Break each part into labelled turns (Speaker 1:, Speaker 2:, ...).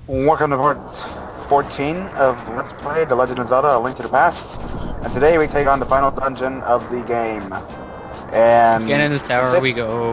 Speaker 1: Welcome to part 14 of Let's Play The Legend of Zelda: A Link to the Past. And today we take on the final dungeon of the game. And
Speaker 2: Ganon's tower we go.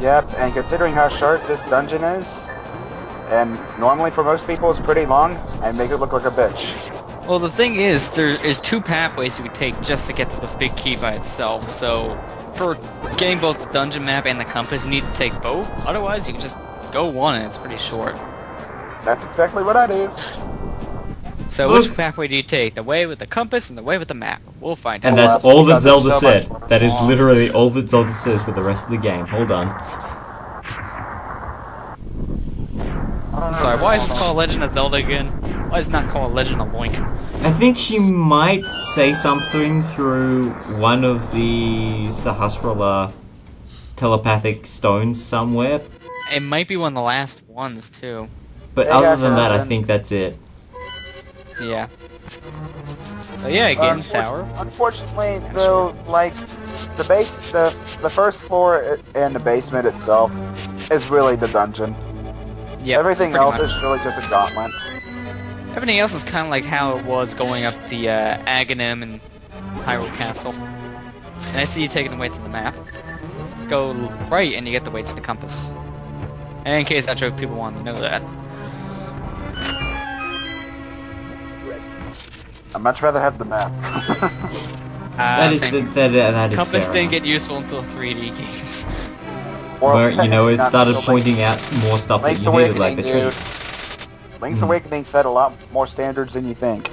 Speaker 1: Yep, and considering how short this dungeon is, and normally for most people it's pretty long, and make it look like a bitch.
Speaker 2: Well, the thing is, there is two pathways you could take just to get to the big key by itself, so for getting both the dungeon map and the compass, you need to take both. Otherwise, you can just go one and it's pretty short.
Speaker 1: That's exactly what I do.
Speaker 2: So which pathway do you take? The way with the compass and the way with the map? We'll find out.
Speaker 3: And that's all that Zelda said. That is literally all that Zelda says for the rest of the game. Hold on.
Speaker 2: Sorry, why is this called Legend of Zelda again? Why is it not called Legend of Link?
Speaker 3: I think she might say something through one of the Sahasrara telepathic stones somewhere.
Speaker 2: It might be one of the last ones, too.
Speaker 3: But other than that, I think that's it.
Speaker 2: Yeah. So yeah, Ganon's tower.
Speaker 1: Unfortunately, though, like, the first floor and the basement itself is really the dungeon.
Speaker 2: Yeah.
Speaker 1: Everything else is really just a gauntlet.
Speaker 2: Everything else is kind of like how it was going up the Aganihm and Hyrule Castle. And I see you taking the way to the map. Go right and you get the way to the compass. And in case people want to know that.
Speaker 1: I'd much rather have the map.
Speaker 3: That is
Speaker 2: compass
Speaker 3: fair
Speaker 2: didn't get useful until 3D games.
Speaker 3: Where, you know, it started pointing out more stuff that you needed, like the tree.
Speaker 1: Link's Awakening set a lot more standards than you think.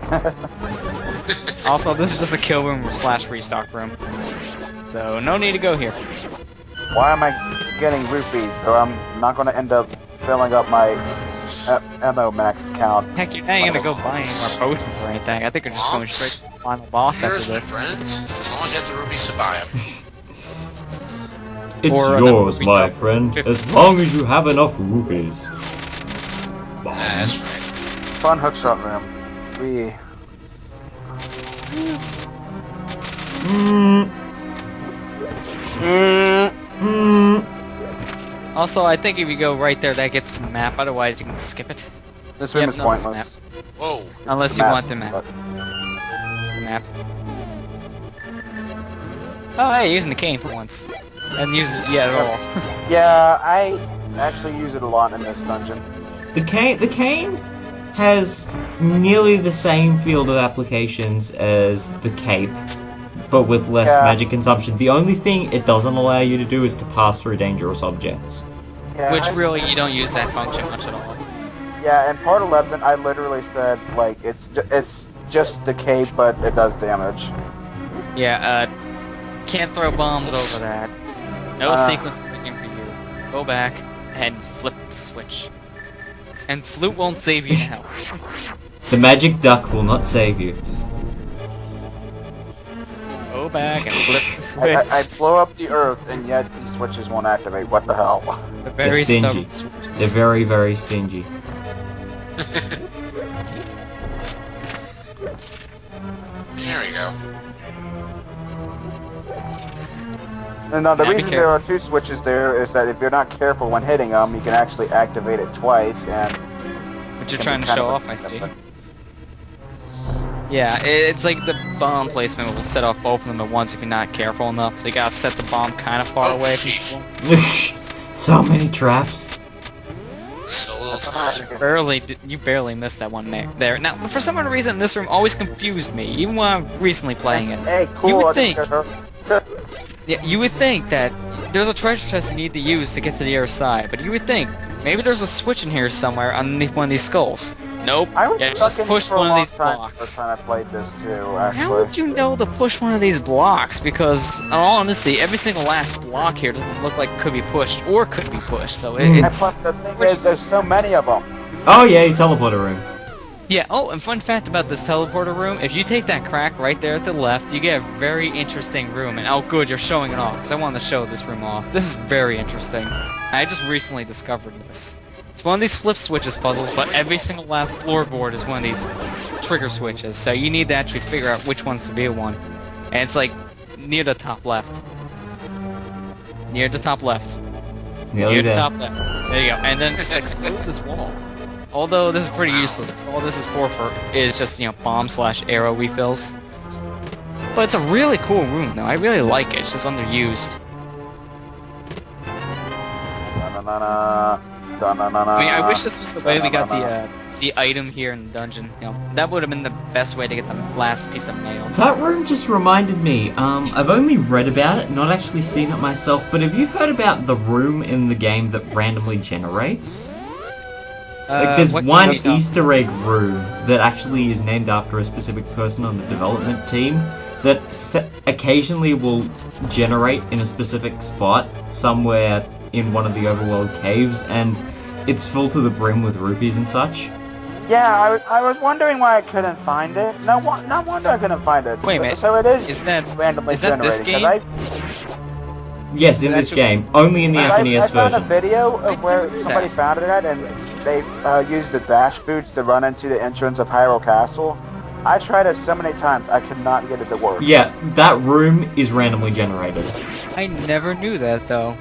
Speaker 2: Also, this is just a kill room / restock room. So, no need to go here.
Speaker 1: Why am I getting rupees? So I'm not going to end up filling up my ammo max count.
Speaker 2: Heck, you're not gonna go buy any more potions or anything. I think we're just going straight to the final boss after this.
Speaker 4: Friend. As long as you have the rubies to buy them.
Speaker 3: It's yours, my friend, as long as you have enough rupees.
Speaker 4: That's right.
Speaker 1: Fun hookshot room.
Speaker 2: Also, I think if you go right there, that gets the map. Otherwise, you can skip it.
Speaker 1: This room is pointless.
Speaker 4: Whoa.
Speaker 2: Unless you want the map. Map. Oh, hey, using the cane for once. I haven't used it yet at all.
Speaker 1: Yeah, I actually use it a lot in this dungeon.
Speaker 3: The cane has nearly the same field of applications as the cape, but with less magic consumption. The only thing it doesn't allow you to do is to pass through dangerous objects.
Speaker 1: Yeah,
Speaker 2: which really, you don't use that function much at all.
Speaker 1: Yeah, in part 11, I literally said, like, it's just the cape, but it does damage.
Speaker 2: Yeah, can't throw bombs over that. No sequence breaking for you. Go back and flip the switch. And Flute won't save you now.
Speaker 3: The magic duck will not save you.
Speaker 2: Go back and flip the switch.
Speaker 1: I blow up the earth, and yet these switches won't activate. What the hell?
Speaker 2: They're
Speaker 3: stingy. They're very, very stingy.
Speaker 4: There we go.
Speaker 1: And the reason there are two switches there is that if you're not careful when hitting them, you can actually activate it twice, and...
Speaker 2: But you're trying to show off, I see. Yeah, it's like the bomb placement will set off both of them at once if you're not careful enough, so you gotta set the bomb kind of far away from people.
Speaker 3: So many traps.
Speaker 4: So little time.
Speaker 2: You barely missed that one there. Now, for some odd reason, this room always confused me, even when I'm recently playing it.
Speaker 1: Hey, cool.
Speaker 2: You would think... Yeah, you would think that there's a treasure chest you need to use to get to the other side, but you would think maybe there's a switch in here somewhere underneath one of these skulls. Nope. Yeah, just push one of these blocks.
Speaker 1: I played this too, actually.
Speaker 2: How would you know to push one of these blocks? Because, in all honesty, every single last block here doesn't look like it could be pushed or could be pushed, so it's...
Speaker 1: Plus, the thing is, there's so many of them.
Speaker 3: Oh yeah, you teleporter room.
Speaker 2: Yeah, oh, and fun fact about this teleporter room, if you take that crack right there to the left, you get a very interesting room, and oh good, you're showing it off, because I wanted to show this room off. This is very interesting. I just recently discovered this. It's one of these flip switches puzzles, but every single last floorboard is one of these trigger switches, so you need to actually figure out which ones to be one. And it's like, near the top left. Near the top left.
Speaker 3: Nearly
Speaker 2: Near the
Speaker 3: there.
Speaker 2: top left. There you go, and then just explodes this wall. Although this is pretty useless, because all this is for is just, you know, bomb/arrow refills. But it's a really cool room, though. I really like it. It's just underused. I mean, I wish this was the way we got the item here in the dungeon. You know, that would have been the best way to get the last piece of mail.
Speaker 3: That room just reminded me. I've only read about it, not actually seen it myself. But have you heard about the room in the game that randomly generates? Like, there's one Easter egg room that actually is named after a specific person on the development team that occasionally will generate in a specific spot somewhere in one of the overworld caves, and it's full to the brim with rupees and such.
Speaker 1: Yeah, I was wondering why I couldn't find it. No wonder I couldn't find it.
Speaker 2: Wait a minute.
Speaker 1: So it is
Speaker 2: this
Speaker 1: randomly generated.
Speaker 2: game?
Speaker 3: Yes, in this game. Only in the SNES version.
Speaker 1: I found a video of where somebody found it at, and they used the dash boots to run into the entrance of Hyrule Castle. I tried it so many times, I could not get it to work.
Speaker 3: Yeah, that room is randomly generated.
Speaker 2: I never knew that, though.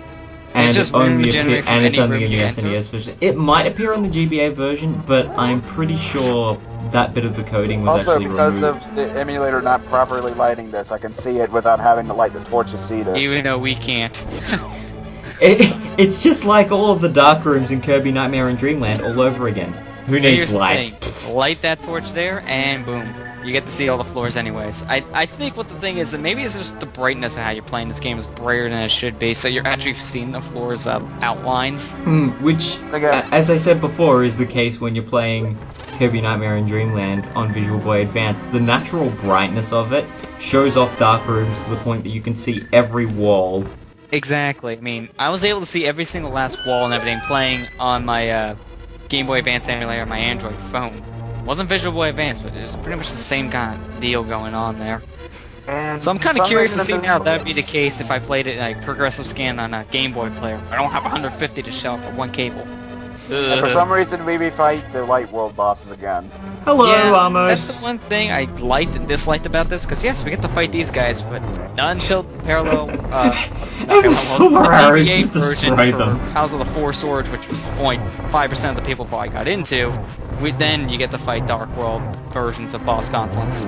Speaker 3: And
Speaker 2: it's
Speaker 3: it's only in the SNES version. It might appear on the GBA version, but I'm pretty sure that bit of the coding was actually removed.
Speaker 1: Also, because of the emulator not properly lighting this, I can see it without having to light the torch to see this.
Speaker 2: Even though we can't.
Speaker 3: It's just like all of the dark rooms in Kirby Nightmare and Dreamland all over again. Who needs light?
Speaker 2: Light that torch there, and boom. You get to see all the floors anyways. I think what the thing is that maybe it's just the brightness of how you're playing this game is brighter than it should be, so you're actually seeing the floors outlines.
Speaker 3: Which, as I said before, is the case when you're playing Kirby Nightmare and Dreamland on Visual Boy Advance. The natural brightness of it shows off dark rooms to the point that you can see every wall.
Speaker 2: Exactly. I mean, I was able to see every single last wall and everything playing on my Game Boy Advance emulator on my Android phone. It wasn't Visual Boy Advance, but it was pretty much the same kind of deal going on there.
Speaker 1: And
Speaker 2: so I'm kind of curious to see now if that would be the case if I played it like progressive scan on a Game Boy player. I don't have 150 to shell for one cable.
Speaker 1: And for some reason, we fight the Light World bosses again.
Speaker 3: Hello, Amos.
Speaker 2: That's the one thing I liked and disliked about this, because yes, we get to fight these guys, but not until parallel,
Speaker 3: GBA
Speaker 2: version for
Speaker 3: them.
Speaker 2: House of the Four Swords, which only 5% of the people probably got into. Then you get to fight Dark World versions of boss consoles.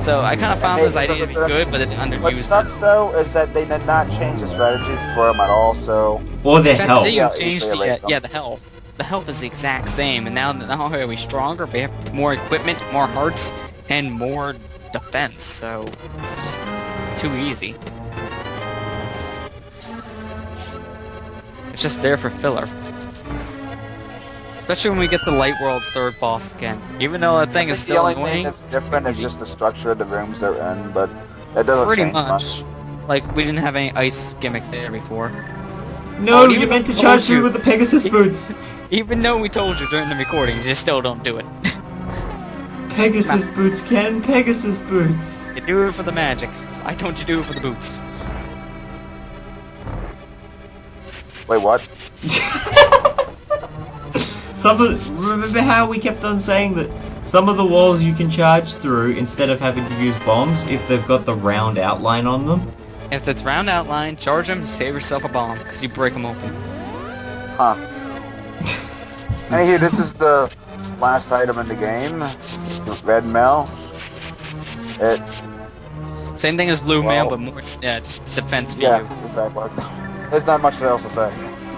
Speaker 2: So I kind of found this idea to be good, but it underused
Speaker 1: What sucks though is that they did not change the strategies for them at all. So
Speaker 3: or the health.
Speaker 2: They changed the health. The health is the exact same, and now not only are we stronger, we have more equipment, more hearts, and more defense. So it's just too easy. It's just there for filler. Especially when we get the Light World's third boss again. Even though that thing is still annoying.
Speaker 1: The only thing that's different is just the structure of the rooms they're in, but it doesn't
Speaker 2: pretty
Speaker 1: change
Speaker 2: much. Like, we didn't have any ice gimmick there before.
Speaker 3: No, you meant to charge me with the Pegasus boots.
Speaker 2: Even though we told you during the recording, you still don't do it.
Speaker 3: Pegasus boots, Ken. Pegasus boots.
Speaker 2: You do it for the magic. Why don't you do it for the boots?
Speaker 1: Wait, what?
Speaker 3: Remember how we kept on saying that some of the walls you can charge through instead of having to use bombs if they've got the round outline on them?
Speaker 2: If it's round outline, charge them, save yourself a bomb, because you break them open.
Speaker 1: Huh. Anywho, this is the last item in the game. Red mail.
Speaker 2: Same thing as blue mail, but more defense for you.
Speaker 1: Yeah, exactly. There's not much else to say.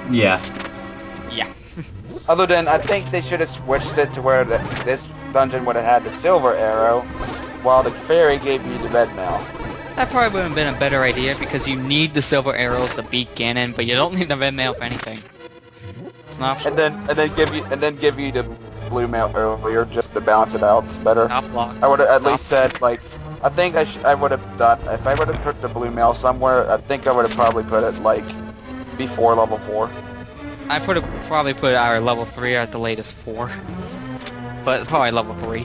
Speaker 3: Yeah.
Speaker 2: Yeah.
Speaker 1: Other than, I think they should have switched it to where this dungeon would have had the silver arrow, while the fairy gave you the red mail.
Speaker 2: That probably would have been a better idea, because you need the silver arrows to beat Ganon, but you don't need the red mail for anything. It's an option.
Speaker 1: And then give you the blue mail earlier, just to balance it out better.
Speaker 2: Top block.
Speaker 1: I would have at least said, like, I think I would have done, if I would have put the blue mail somewhere, I think I would have probably put it, like, before level 4.
Speaker 2: I probably put our level 3 or at the latest 4. But probably level 3.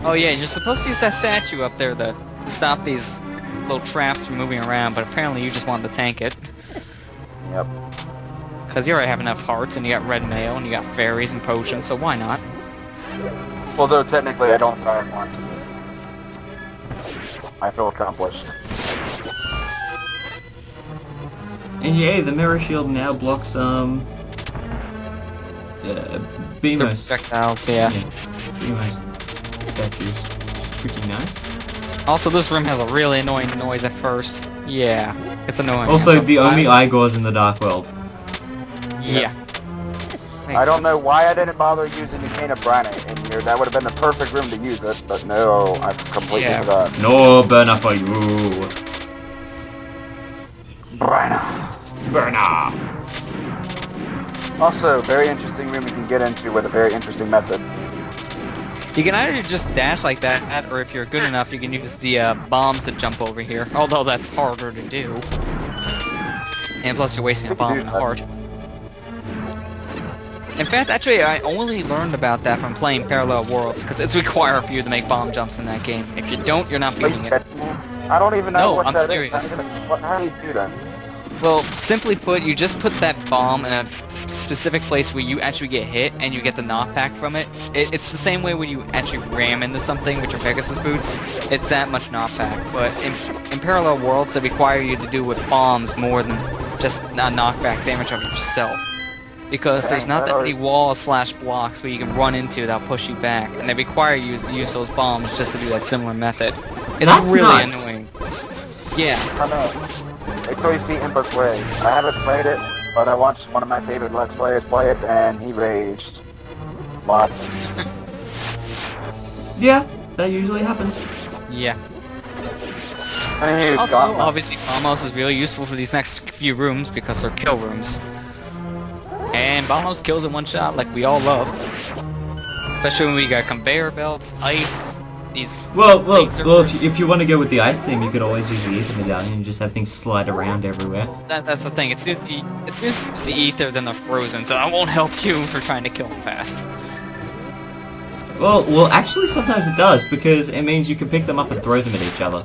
Speaker 2: Oh yeah, you're supposed to use that statue up there to stop these little traps from moving around, but apparently you just wanted to tank it.
Speaker 1: Yep.
Speaker 2: Because you already have enough hearts, and you got red mail, and you got fairies and potions, so why not?
Speaker 1: Although technically I don't want to. I feel accomplished.
Speaker 3: And yeah, the mirror shield now blocks BMOS.
Speaker 2: Projectiles, yeah.
Speaker 3: BMOS statues. Pretty nice.
Speaker 2: Also, this room has a really annoying noise at first. Yeah, it's annoying.
Speaker 3: Also, the only Igors in the Dark World.
Speaker 2: Yeah.
Speaker 1: I don't know why I didn't bother using the cane of brine in here. That would have been the perfect room to use it, but no, I completely forgot.
Speaker 3: No burner for you.
Speaker 1: Brina.
Speaker 3: Burner.
Speaker 1: Also, very interesting room you can get into with a very interesting method.
Speaker 2: You can either just dash like that, or if you're good enough, you can use the bombs to jump over here. Although that's harder to do. And plus you're wasting a bomb in the heart. In fact, actually, I only learned about that from playing Parallel Worlds, because it's required for you to make bomb jumps in that game. If you don't, you're not beating it.
Speaker 1: I don't even know what
Speaker 2: I'm
Speaker 1: that
Speaker 2: serious.
Speaker 1: is. How do you do that?
Speaker 2: Well, simply put, you just put that bomb in a specific place where you actually get hit, and you get the knockback from it. It's the same way when you actually ram into something with your Pegasus boots. It's that much knockback. But in Parallel Worlds, they require you to do with bombs more than just knockback damage of yourself. Because there's not that many walls / blocks where you can run into that'll push you back, and they require you to use those bombs just to do that similar method. It's
Speaker 3: That's
Speaker 2: really
Speaker 3: nuts.
Speaker 2: annoying. Yeah.
Speaker 1: I know. It's always the Ember Play. I haven't played it, but I watched one of my favorite Let's Players play it, and he raged. Lots.
Speaker 3: Yeah, that usually happens.
Speaker 2: Yeah.
Speaker 1: Anywho,
Speaker 2: Also,
Speaker 1: Gauntlet.
Speaker 2: obviously, Bombos is really useful for these next few rooms because they're kill rooms. And Bombos kills in one shot like we all love. Especially when we got conveyor belts, ice, these
Speaker 3: Well,
Speaker 2: lasers.
Speaker 3: if you want to go with the ice theme, you could always use the ether medallion and just have things slide around everywhere.
Speaker 2: That's the thing. As soon as you use the ether, then they're frozen, so I won't help you for trying to kill them fast.
Speaker 3: Well, actually, sometimes it does because it means you can pick them up and throw them at each other.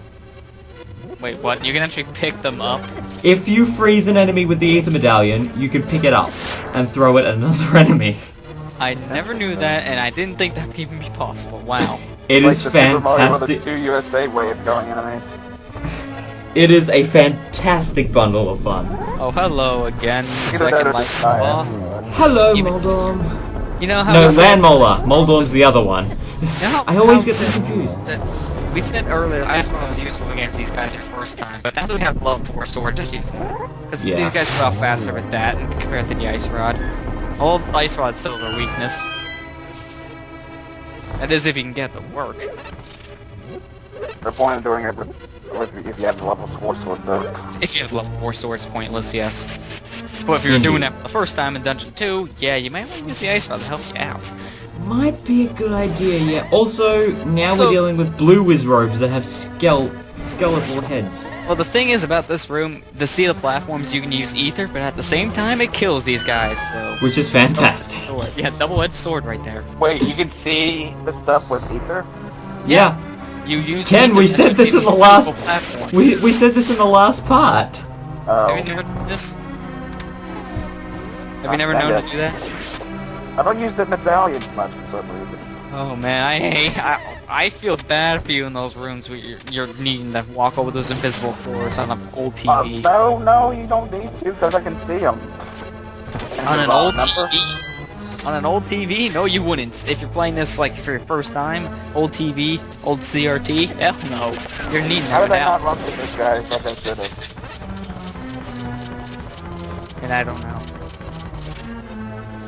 Speaker 2: Wait, what? You can actually pick them up?
Speaker 3: If you freeze an enemy with the ether medallion, you can pick it up and throw it at another enemy.
Speaker 2: I never knew that, and I didn't think that would even be possible. Wow.
Speaker 3: It
Speaker 1: Like
Speaker 3: is
Speaker 1: the Super Mario
Speaker 3: fantastic.
Speaker 1: Bros. 2 USA way of going, you know what I mean?
Speaker 3: It is a fantastic bundle of fun.
Speaker 2: Oh, hello again.
Speaker 1: Get
Speaker 2: Second
Speaker 1: it
Speaker 2: life
Speaker 1: out of
Speaker 2: boss.
Speaker 3: Hello,
Speaker 2: Even
Speaker 3: Moldorm.
Speaker 2: You know how
Speaker 3: No,
Speaker 2: we said-
Speaker 3: Landmola. Moldorm's the other one.
Speaker 2: You know how-
Speaker 3: I always
Speaker 2: how
Speaker 3: get
Speaker 2: we
Speaker 3: them
Speaker 2: said
Speaker 3: confused.
Speaker 2: that- We said earlier, Ice Rod was useful against these guys your first time, but now that we have Love Force, so we're just using it. Because
Speaker 3: Yeah.
Speaker 2: these guys go out faster with that compared to the Ice Rod. Old Ice Rod's still their weakness. That is if you can get it to work.
Speaker 1: The point of doing it with if you have the level 4 sword, though.
Speaker 2: If you have level 4 swords, pointless, yes. But if you're doing that for the first time in Dungeon 2, yeah, you might want to use the Ice Rod to help you out.
Speaker 3: Might be a good idea, yeah. Also, now
Speaker 2: So-
Speaker 3: we're dealing with blue whiz robes that have skeletal heads.
Speaker 2: Well, the thing is about this room, to see the platforms, you can use Ether, but at the same time, it kills these guys, so...
Speaker 3: Which is fantastic.
Speaker 2: Sword. Yeah, double-edged sword right there.
Speaker 1: Wait, you can see the stuff with ether?
Speaker 3: Yeah.
Speaker 2: You use
Speaker 3: Ken,
Speaker 2: Ether
Speaker 3: we
Speaker 2: to
Speaker 3: said
Speaker 2: actually
Speaker 3: this
Speaker 2: see
Speaker 3: in the
Speaker 2: the
Speaker 3: last...
Speaker 2: platforms.
Speaker 3: We said this in the last part.
Speaker 2: Have you never done this? Have you never known to do that?
Speaker 1: I don't use the medallions much for some reason.
Speaker 2: Oh man, I feel bad for you in those rooms where you're needing to walk over those invisible floors on an old TV.
Speaker 1: No, you don't need to, because I can see them.
Speaker 2: On an old TV? On an old TV? No, you wouldn't. If you're playing this like for your first time, old TV, old CRT, hell no. You're needing
Speaker 1: How
Speaker 2: that
Speaker 1: did I not
Speaker 2: out.
Speaker 1: run with this guy like I should have?
Speaker 2: And I don't know.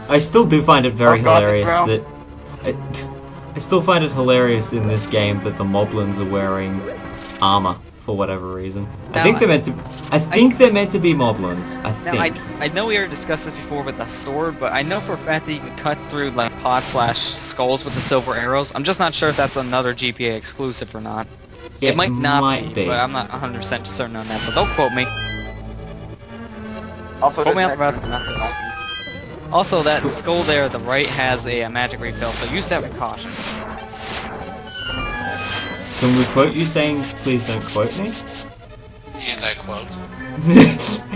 Speaker 3: I still do find it very
Speaker 1: Oh, God,
Speaker 3: hilarious
Speaker 1: Brown.
Speaker 3: that... I still find it hilarious in this game that the Moblins are wearing armor for whatever reason. I
Speaker 2: Now,
Speaker 3: think they're meant to... I think they're meant to be Moblins. I
Speaker 2: Now,
Speaker 3: think.
Speaker 2: I know we already discussed this before with the sword, but I know for a fact that you can cut through like pots / skulls with the silver arrows. I'm just not sure if that's another GPA exclusive or not. It might not be, but I'm not 100% certain on that, so don't quote me.
Speaker 1: Also,
Speaker 2: Quote me
Speaker 1: this
Speaker 2: on the rest of this. Also, that skull there at the right has a magic refill, so use that with caution.
Speaker 3: Can we quote you saying, please don't quote me?
Speaker 4: Anti-quote.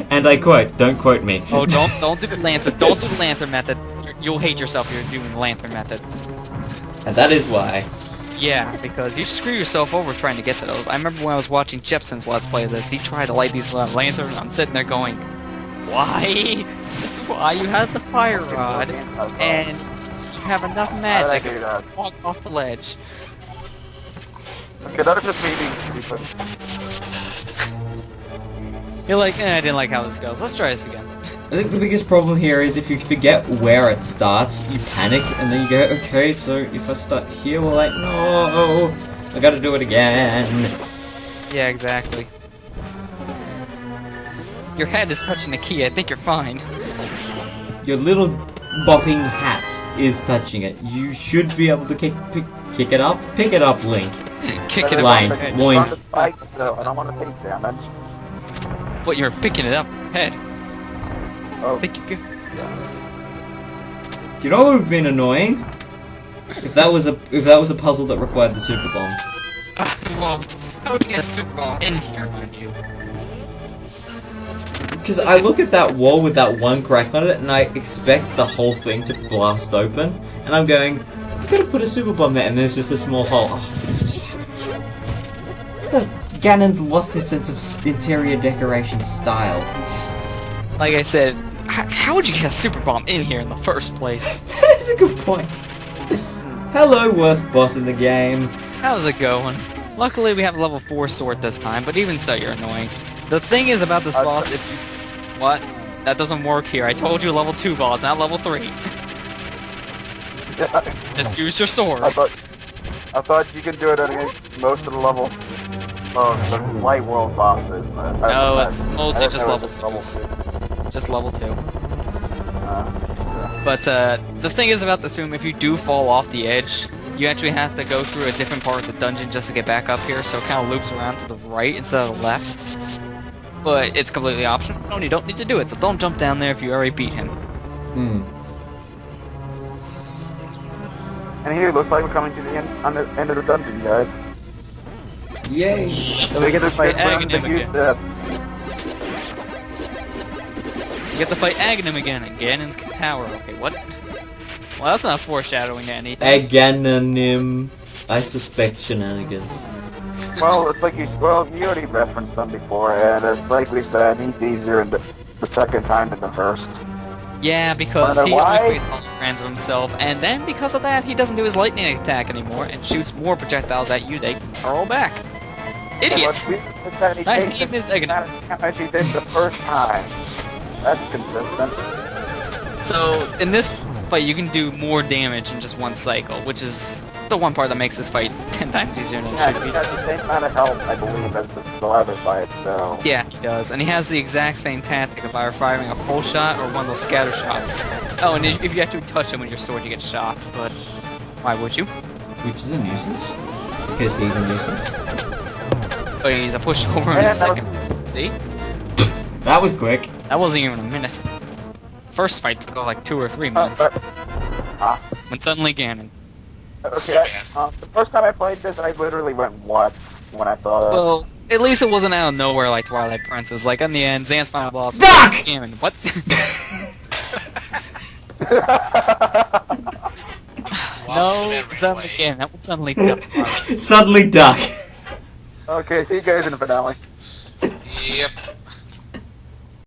Speaker 3: And I quote, don't quote me.
Speaker 2: Oh, don't do the lantern. Don't do the lantern method. You'll hate yourself if you're doing the lantern method.
Speaker 3: And that is why.
Speaker 2: Yeah, because you screw yourself over trying to get to those. I remember when I was watching Jepson's Let's Play of this, he tried to light these lanterns, I'm sitting there going, why? Just why? You have the fire rod, and you have enough
Speaker 1: How did I
Speaker 2: magic
Speaker 1: do that?
Speaker 2: to walk off the ledge.
Speaker 1: Okay, that was just me being stupid.
Speaker 2: You're like, I didn't like how this goes. Let's try this again.
Speaker 3: I think the biggest problem here is if you forget where it starts, you panic, and then you go, okay, so if I start here, we're like, no, I gotta do it again.
Speaker 2: Yeah, exactly. Your head is touching the key. I think you're fine.
Speaker 3: Your little bopping hat is touching it. You should be able to pick it up. Pick it up, Link.
Speaker 2: Kick it
Speaker 3: Line.
Speaker 2: up. Head.
Speaker 3: Boink.
Speaker 1: I don't want to take damage.
Speaker 2: What, you're picking it up? Head.
Speaker 1: Oh,
Speaker 2: I think you could.
Speaker 3: You know what would have been annoying? If that was a puzzle that required the super bomb.
Speaker 2: Well, how would you get a super bomb in here, mind you?
Speaker 3: Because I look at that wall with that one crack on it, and I expect the whole thing to blast open, and I'm going, you could have put a super bomb there, and there's just a small hole. Oh, Ganon's lost his sense of interior decoration style.
Speaker 2: Like I said, how would you get a super bomb in here in the first place?
Speaker 3: That is a good point. Hello, worst boss in the game.
Speaker 2: How's it going? Luckily, we have level 4 sword this time, but even so, you're annoying. The thing is about this boss, if you... What? That doesn't work here. I told you level 2 boss, not level 3. Just use your sword.
Speaker 1: I thought you could do it against most of the level. Oh, the light world bosses.
Speaker 2: No, it's mostly just level 2s. Just level 2. But the thing is about this room, if you do fall off the edge, you actually have to go through a different part of the dungeon just to get back up here, so it kind of loops around to the right instead of the left. But it's completely optional, and you don't need to do it, so don't jump down there if you already beat him.
Speaker 1: And here, looks like we're coming to the end of the dungeon, guys.
Speaker 3: Yay!
Speaker 1: So we get to fight
Speaker 2: Aganihm again.
Speaker 1: the
Speaker 2: You get to fight Aganihm again at Ganon's tower. Okay, what? Well, that's not foreshadowing anything.
Speaker 3: Aganihm. I suspect shenanigans.
Speaker 1: Well, it's like you already referenced them before, and it's like we said, he's easier in the second time than the first.
Speaker 2: Yeah, because
Speaker 1: Wanna
Speaker 2: he
Speaker 1: know why?
Speaker 2: only creates holograms of himself, and then because of that, he doesn't do his lightning attack anymore and shoots more projectiles at you. They hurl back. Idiot!
Speaker 1: That
Speaker 2: name is Aganihm.
Speaker 1: As he did the first time. That's consistent.
Speaker 2: So, in this fight, you can do more damage in just one cycle, which is the one part that makes this fight 10 times easier than it
Speaker 1: Yeah,
Speaker 2: should
Speaker 1: he
Speaker 2: be.
Speaker 1: has the same amount of health, I believe, as the other fight, so...
Speaker 2: Yeah, he does, and he has the exact same tactic of either firing a full shot or one of those scatter shots. Oh, and if you actually touch him with your sword, you get shot, but why would you?
Speaker 3: Which is a nuisance. Because he's a nuisance.
Speaker 2: Oh, he's a pushover in a second. See?
Speaker 3: That was quick.
Speaker 2: That wasn't even a minute. First fight took like 2 or 3 minutes. When suddenly Ganon.
Speaker 1: Okay, the first time I played this, I literally went, what? When I saw that.
Speaker 2: Well, at least it wasn't out of nowhere like Twilight Princess. Like, in the end, Zan's final boss was
Speaker 3: Duck!
Speaker 2: Ganon. What? No, suddenly Ganon. That was suddenly Duck.
Speaker 3: Suddenly duck.
Speaker 1: Okay, see you guys in the finale.